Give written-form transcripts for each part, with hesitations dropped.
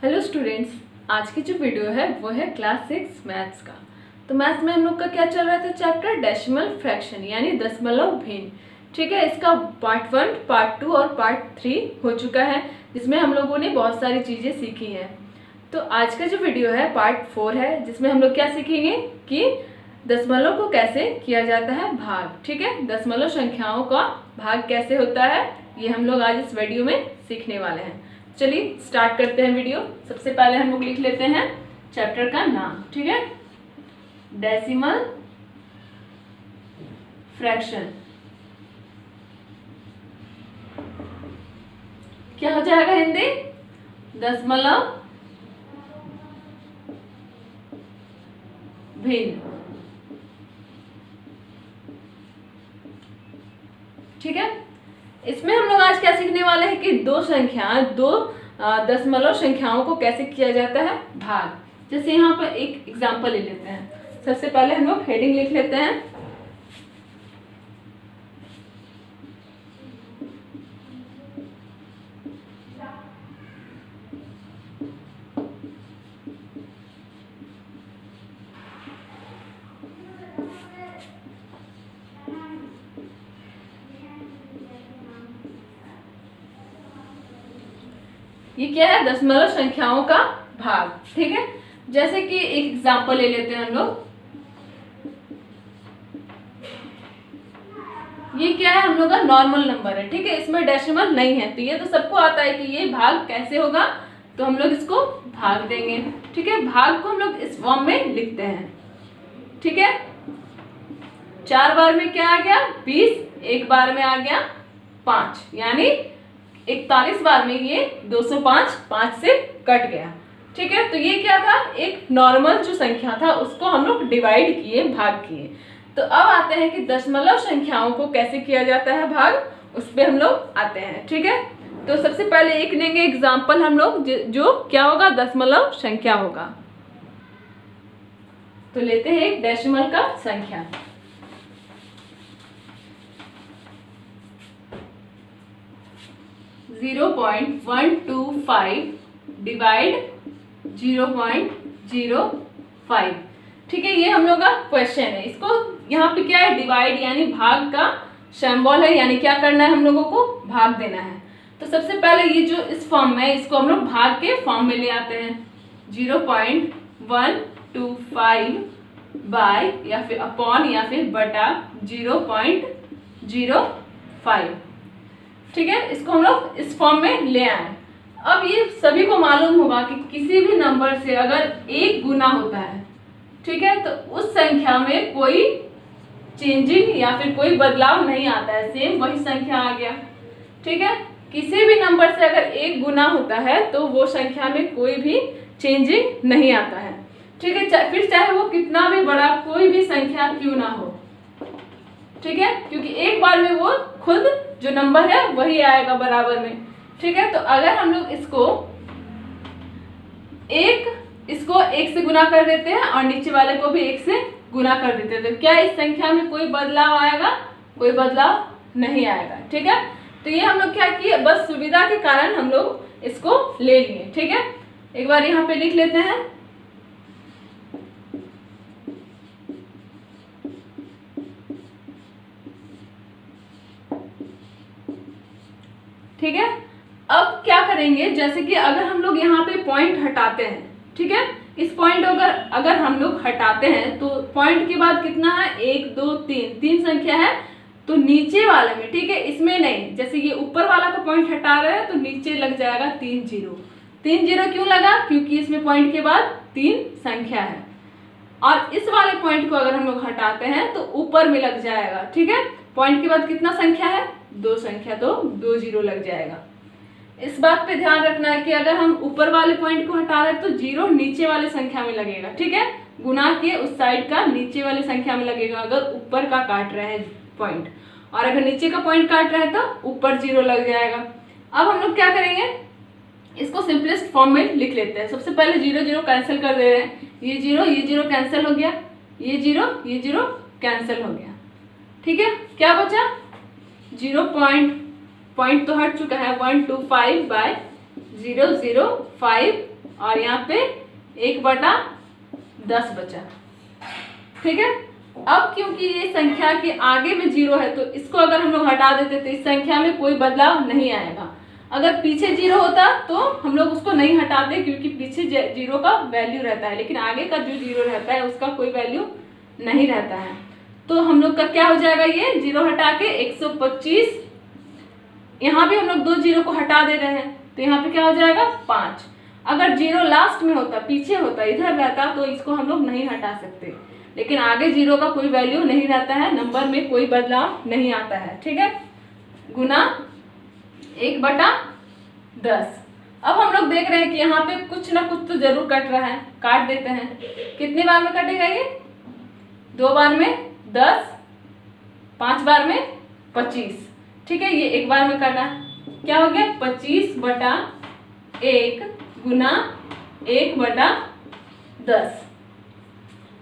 Hello students, आज की जो वीडियो है वो है क्लास 6 मैथ्स का। तो मैथ्स में हम लोग का क्या चल रहा था चैप्टर डेसिमल फ्रैक्शन यानी दशमलव भिन्न। ठीक है, इसका पार्ट 1, पार्ट 2 और पार्ट 3 हो चुका है, जिसमें हम लोगों ने बहुत सारी चीज़ें सीखी हैं। तो आज का जो वीडियो है पार्ट 4 है, जिसमें हम लोग क्या सीखेंगे कि दशमलव को कैसे किया जाता है भाग। ठीक है, दशमलव संख्याओं का भाग कैसे होता है, ये हम लोग आज इस वीडियो में सीखने वाले हैं। चलिए स्टार्ट करते हैं वीडियो। सबसे पहले हम लोग लिख लेते हैं चैप्टर का नाम। ठीक है, डेसिमल फ्रैक्शन। क्या हो जाएगा हिंदी? दशमलव भिन्न। ठीक है, इसमें हम लोग आज क्या सीखने वाले हैं कि दो दशमलव संख्याओं को कैसे किया जाता है भाग। जैसे यहाँ पर एक एग्जांपल ले लेते हैं। सबसे पहले हम लोग हेडिंग लिख लेते हैं, ये क्या है? दशमलव संख्याओं का भाग। ठीक है, जैसे कि एक एग्जांपल ले लेते हैं हम लोग। ये क्या है? हम लोग का नॉर्मल नंबर है। ठीक है, इसमें डेसिमल नहीं है, तो ये तो सबको आता है कि ये भाग कैसे होगा, तो हम लोग इसको भाग देंगे। ठीक है, भाग को हम लोग इस फॉर्म में लिखते हैं। ठीक है, 4 बार में क्या आ गया? 20, एक बार में आ गया 5, यानी 41 बार में ये 205 5 से कट गया। ठीक है, तो ये क्या था? एक नॉर्मल जो संख्या था उसको हम लोग डिवाइड किए, भाग किए। तो अब आते हैं कि दशमलव संख्याओं को कैसे किया जाता है भाग, उस पे हम लोग आते हैं। ठीक है, तो सबसे पहले एक लेंगे एग्जाम्पल हम लोग, जो क्या होगा? दशमलव संख्या होगा। तो लेते हैं एक डेसिमल का संख्या। Zero 0.125 divide 0.05। ठीक है, ये हम लोग का क्वेश्चन है। इसको यहाँ पे क्या है? डिवाइड यानी भाग का सिंबल है, यानी क्या करना है? हम लोगों को भाग देना है। तो सबसे पहले ये जो इस फॉर्म में है, इसको हम लोग भाग के फॉर्म में ले आते हैं। 0.125 बाय या फिर अपॉन या फिर बटा 0.05। ठीक है, इसको हम लोग इस फॉर्म में ले आए। अब ये सभी को मालूम होगा कि किसी भी नंबर से अगर एक गुना होता है, ठीक है, तो उस संख्या में कोई चेंजिंग या फिर कोई बदलाव नहीं आता है, सेम वही संख्या आ गया। ठीक है, किसी भी नंबर से अगर एक गुना होता है तो वो संख्या में कोई भी चेंजिंग नहीं आता है। ठीक है, फिर चाहे वो कितना भी बड़ा कोई भी संख्या क्यों ना हो। ठीक है, क्योंकि एक बार में वो खुद जो नंबर है वही आएगा बराबर में। ठीक है, तो अगर हम लोग इसको एक से गुना कर देते हैं और नीचे वाले को भी 1 से गुना कर देते हैं, तो क्या इस संख्या में कोई बदलाव आएगा? कोई बदलाव नहीं आएगा। ठीक है, तो ये हम लोग क्या किए, बस सुविधा के कारण हम लोग इसको ले लिए। ठीक है, एक बार यहाँ पे लिख लेते हैं। ठीक है, अब क्या करेंगे, जैसे कि अगर हम लोग यहाँ पे पॉइंट हटाते हैं, ठीक है, इस पॉइंट अगर हम लोग हटाते हैं तो पॉइंट के बाद कितना है? 1 2 3, 3 संख्या है, तो नीचे वाले में, ठीक है, इसमें नहीं। जैसे ये ऊपर वाला का पॉइंट हटा रहे हैं तो नीचे लग जाएगा 3 0। 3 0 क्यों लगा? क्योंकि इसमें पॉइंट के बाद 3 संख्या है। और इस वाले पॉइंट को अगर हम लोग हटाते हैं तो ऊपर में लग जाएगा। ठीक है, पॉइंट के बाद कितना संख्या है? 2 संख्या, तो 2 0 लग जाएगा। इस बात पे ध्यान रखना है कि अगर हम ऊपर वाले पॉइंट को हटा रहे हैं तो 0 नीचे वाले संख्या में लगेगा। ठीक है, गुना के उस साइड का नीचे वाले संख्या में लगेगा अगर ऊपर का काट रहे हैं पॉइंट, और अगर नीचे का पॉइंट काट रहे हैं तो ऊपर 0 लग जाएगा। अब हम लोग क्या करेंगे, इसको सिंपलेस्ट फॉर्म में लिख लेते हैं। सबसे पहले 0 0 कैंसिल कर दे रहे हैं। ये 0 कैंसिल हो गया, ये 0 कैंसिल हो गया। ठीक है, क्या बचा? 0 पॉइंट तो हट चुका है, 125 बाय 005 और यहाँ पे 1/10 बचा। ठीक है, अब क्योंकि ये संख्या के आगे में 0 है तो इसको अगर हम लोग हटा देते तो इस संख्या में कोई बदलाव नहीं आएगा। अगर पीछे 0 होता तो हम लोग उसको नहीं हटाते क्योंकि पीछे 0 का वैल्यू रहता है, लेकिन आगे का जो 0 रहता है उसका कोई वैल्यू नहीं रहता है। तो हम लोग का क्या हो जाएगा, ये 0 हटा के 125, यहाँ भी हम लोग 2 0 को हटा दे रहे हैं तो यहाँ पे क्या हो जाएगा 5। अगर 0 लास्ट में होता, पीछे होता, इधर रहता तो इसको हम लोग नहीं हटा सकते, लेकिन आगे 0 का कोई वैल्यू नहीं रहता है, नंबर में कोई बदलाव नहीं आता है। ठीक है, गुना 1/10। अब हम लोग देख रहे हैं कि यहाँ पे कुछ ना कुछ तो जरूर कट रहा है, काट देते हैं। कितने बार में कटेगा ये, 2 बार में 10, 5 बार में 25। ठीक है, ये 1 बार में करना, क्या हो गया 25/1 गुना 1/10।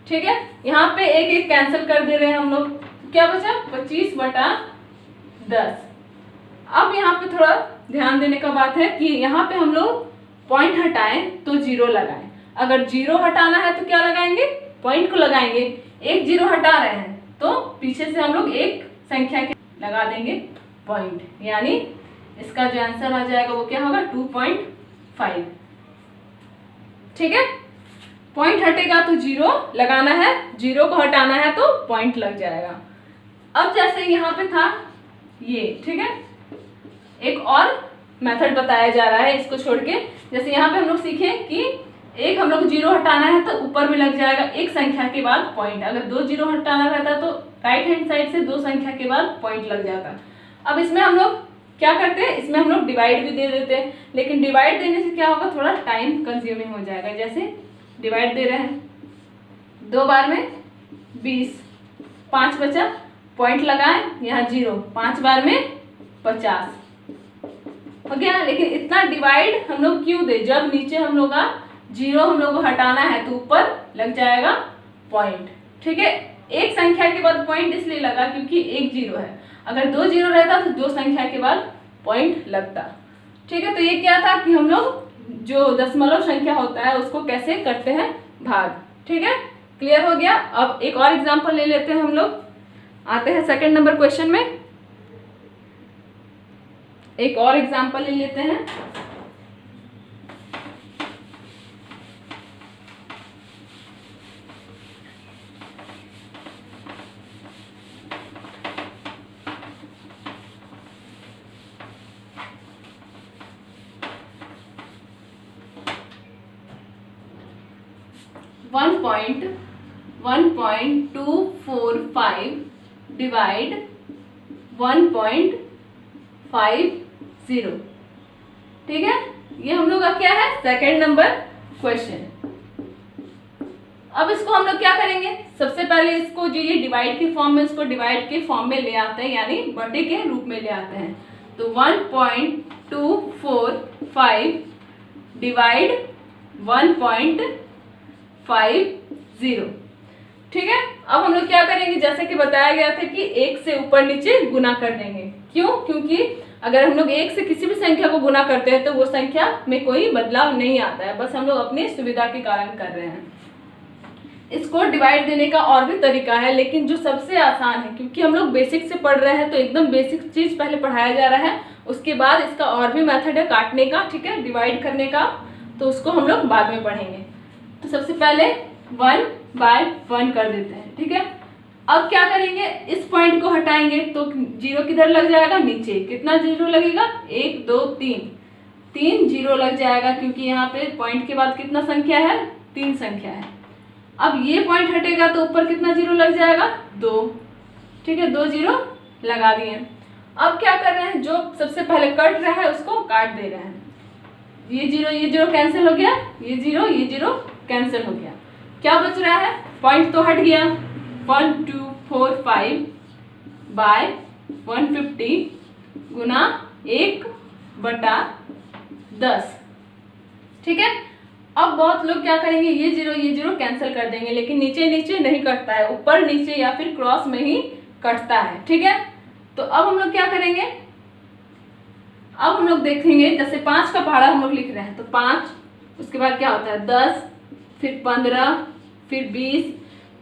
ठीक है, यहाँ पे 1 कैंसिल कर दे रहे हैं हम लोग, क्या बचा 25/10। अब यहाँ पे थोड़ा ध्यान देने का बात है कि यहाँ पे हम लोग पॉइंट हटाएं तो 0 लगाएं। अगर 0 हटाना है तो क्या लगाएंगे, पॉइंट को लगाएंगे। 1 0 हटा रहे हैं तो पीछे से हम लोग एक संख्या के लगा देंगे पॉइंट, यानी इसका जो आंसर आ जाएगा वो क्या होगा 2.5। ठीक है, पॉइंट हटेगा तो 0 लगाना है, 0 को हटाना है तो पॉइंट लग जाएगा। अब जैसे यहाँ पे था ये, ठीक है, एक और मेथड बताया जा रहा है इसको छोड़ के। जैसे यहाँ पे हम लोग सीखे कि एक हम लोग 0 हटाना है तो ऊपर में लग जाएगा एक संख्या के बाद पॉइंट। अगर 2 0 हटाना रहता तो राइट हैंड साइड से 2 संख्या के बाद पॉइंट लग जाता। अब इसमें हम लोग क्या करते हैं, इसमें हम लोग डिवाइड भी दे देते हैं, लेकिन डिवाइड देने से क्या होगा, थोड़ा टाइम कंज्यूमिंग हो जाएगा। जैसे डिवाइड दे रहे हैं, 2 बार में 20, 5 बचा, पॉइंट लगाए यहाँ 0, 5 बार में 50 हो गया। लेकिन इतना डिवाइड हम लोग क्यों दे, जब नीचे हम लोग का 0 हम लोग को हटाना है तो ऊपर लग जाएगा पॉइंट। ठीक है, एक संख्या के बाद पॉइंट इसलिए लगा क्योंकि 1 0 है। अगर 2 0 रहता तो 2 संख्या के बाद पॉइंट लगता। ठीक है, तो ये क्या था कि हम लोग जो दशमलव संख्या होता है उसको कैसे करते हैं भाग। ठीक है, क्लियर हो गया। अब एक और एग्जांपल ले लेते हैं हम लोग, आते हैं सेकंड नंबर क्वेश्चन में। एक और एग्जांपल ले लेते हैं। One point 245 divide 1.50। ठीक है, ये हम लोग का क्या है, सेकंड नंबर क्वेश्चन। अब इसको हम लोग क्या करेंगे, सबसे पहले इसको जो ये डिवाइड के फॉर्म में, इसको डिवाइड के फॉर्म में ले आते हैं, यानी बटे के रूप में ले आते हैं। तो 1.245 डिवाइड 1.50। ठीक है, अब हम लोग क्या करेंगे, जैसे कि बताया गया था कि 1 से ऊपर नीचे गुना कर देंगे। क्यों, क्योंकि अगर हम लोग 1 से किसी भी संख्या को गुना करते हैं तो वो संख्या में कोई बदलाव नहीं आता है, बस हम लोग अपनी सुविधा के कारण कर रहे हैं। इसको डिवाइड देने का और भी तरीका है, लेकिन जो सबसे आसान है, क्योंकि हम लोग बेसिक से पढ़ रहे हैं तो एकदम बेसिक चीज पहले पढ़ाया जा रहा है, उसके बाद इसका और भी मेथड है काटने का, ठीक है, डिवाइड करने का, तो उसको हम लोग बाद में पढ़ेंगे। तो सबसे पहले 1/1 कर देते हैं। ठीक है, अब क्या करेंगे, इस पॉइंट को हटाएंगे तो 0 किधर लग जाएगा, नीचे। कितना 0 लगेगा, 1 2 3 0 लग जाएगा, क्योंकि यहाँ पे पॉइंट के बाद कितना संख्या है, 3 संख्या है। अब ये पॉइंट हटेगा तो ऊपर कितना 0 लग जाएगा, 2। ठीक है, 2 0 लगा दिए। अब क्या कर रहे हैं, जो सबसे पहले कट रहा है उसको काट दे रहे हैं। ये 0 कैंसिल हो गया, ये 0 कैंसिल हो गया। क्या बच रहा है, पॉइंट तो हट गया। 1245 बाय 150 गुना 1/10। ठीक है, अब बहुत लोग क्या करेंगे, ये 0 कैंसिल कर देंगे, लेकिन नीचे नीचे नहीं कटता है, ऊपर नीचे या फिर क्रॉस में ही कटता है। ठीक है, तो अब हम लोग क्या करेंगे, अब हम लोग देखेंगे, जैसे 5 का पहाड़ा हम लोग लिख रहे हैं तो 5 उसके बाद क्या होता है 10, फिर 15, फिर 20।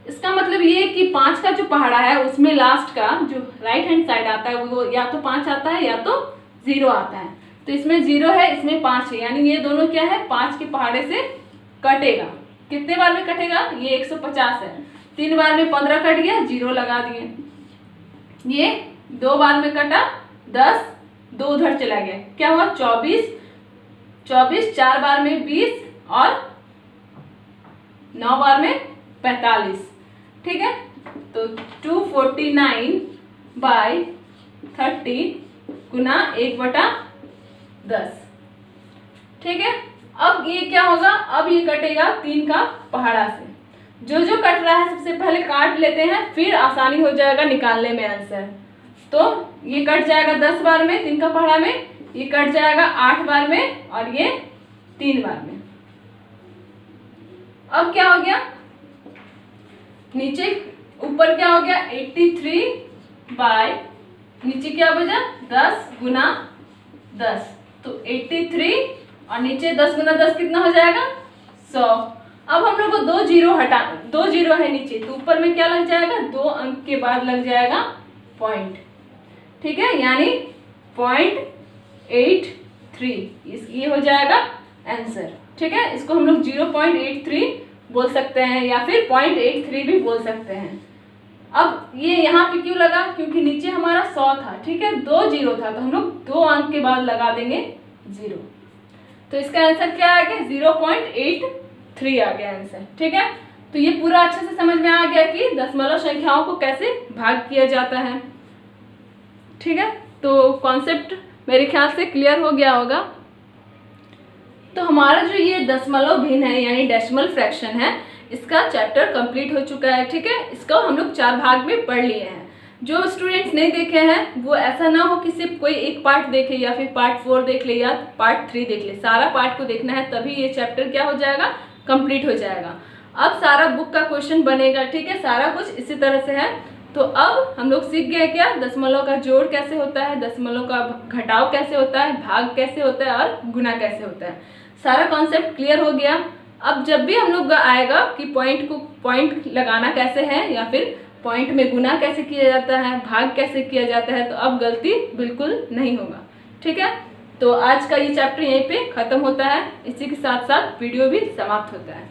इसका मतलब ये कि 5 का जो पहाड़ा है उसमें लास्ट का जो राइट हैंड साइड आता है वो या तो 5 आता है या तो 0 आता है। तो इसमें 0 है, इसमें 5 है, यानी ये दोनों क्या है 5 के पहाड़े से कटेगा। कितने बार में कटेगा? ये 150 है। 3 बार में 15 कट गया, 0 लगा दिए। ये 2 बार में कटा 10, 2 उधर चला गया, क्या हुआ 24, 4 बार में 20 और 9 बार में 45। ठीक है, तो 249/30 गुना 1/10। ठीक है, अब ये क्या होगा, अब ये कटेगा 3 का पहाड़ा से। जो जो कट रहा है सबसे पहले काट लेते हैं, फिर आसानी हो जाएगा निकालने में आंसर। तो ये कट जाएगा 10 बार में 3 का पहाड़ा में, ये कट जाएगा 8 बार में और ये 3 बार में। अब क्या हो गया, नीचे ऊपर क्या हो गया 83 नीचे क्या बचा 10 गुना 10, तो 83 और नीचे 10 गुना 10 कितना हो जाएगा 100। अब हम लोग को 2 जीरो है नीचे, तो ऊपर में क्या लग जाएगा 2 अंक के बाद लग जाएगा पॉइंट। ठीक है, यानी 0.83 ये हो जाएगा आंसर। ठीक है, इसको हम लोग 0.83 बोल सकते हैं या फिर 0.83 भी बोल सकते हैं। अब ये यहाँ पे क्यों लगा, क्योंकि नीचे हमारा 100 था। ठीक है, 2 जीरो था, तो हम लोग 2 अंक के बाद लगा देंगे 0। तो इसका आंसर क्या आ गया 0.83 आ गया आंसर। ठीक है, तो ये पूरा अच्छे से समझ में आ गया कि दशमलव संख्याओं को कैसे भाग किया जाता है। ठीक है, तो कॉन्सेप्ट मेरे ख्याल से क्लियर हो गया होगा। तो हमारा जो ये दशमलव भिन्न है यानी डेसिमल फ्रैक्शन है, इसका चैप्टर कंप्लीट हो चुका है। ठीक है, इसको हम लोग 4 भाग में पढ़ लिए हैं। जो स्टूडेंट्स नहीं देखे हैं वो ऐसा ना हो कि सिर्फ कोई एक पार्ट देखे या फिर पार्ट 4 देख ले या पार्ट 3 देख ले, सारा पार्ट को देखना है, तभी ये चैप्टर क्या हो जाएगा कंप्लीट हो जाएगा। अब सारा बुक का क्वेश्चन बनेगा। ठीक है, सारा कुछ इसी तरह से है। तो अब हम लोग सीख गए क्या, दशमलव का जोड़ कैसे होता है, दशमलव का घटाव कैसे होता है, भाग कैसे होता है और गुना कैसे होता है। सारा कॉन्सेप्ट क्लियर हो गया। अब जब भी हम लोग आएगा कि पॉइंट लगाना कैसे है या फिर पॉइंट में गुना कैसे किया जाता है, भाग कैसे किया जाता है, तो अब गलती बिल्कुल नहीं होगा। ठीक है, तो आज का ये चैप्टर यहीं पे खत्म होता है। इसी के साथ साथ वीडियो भी समाप्त होता है।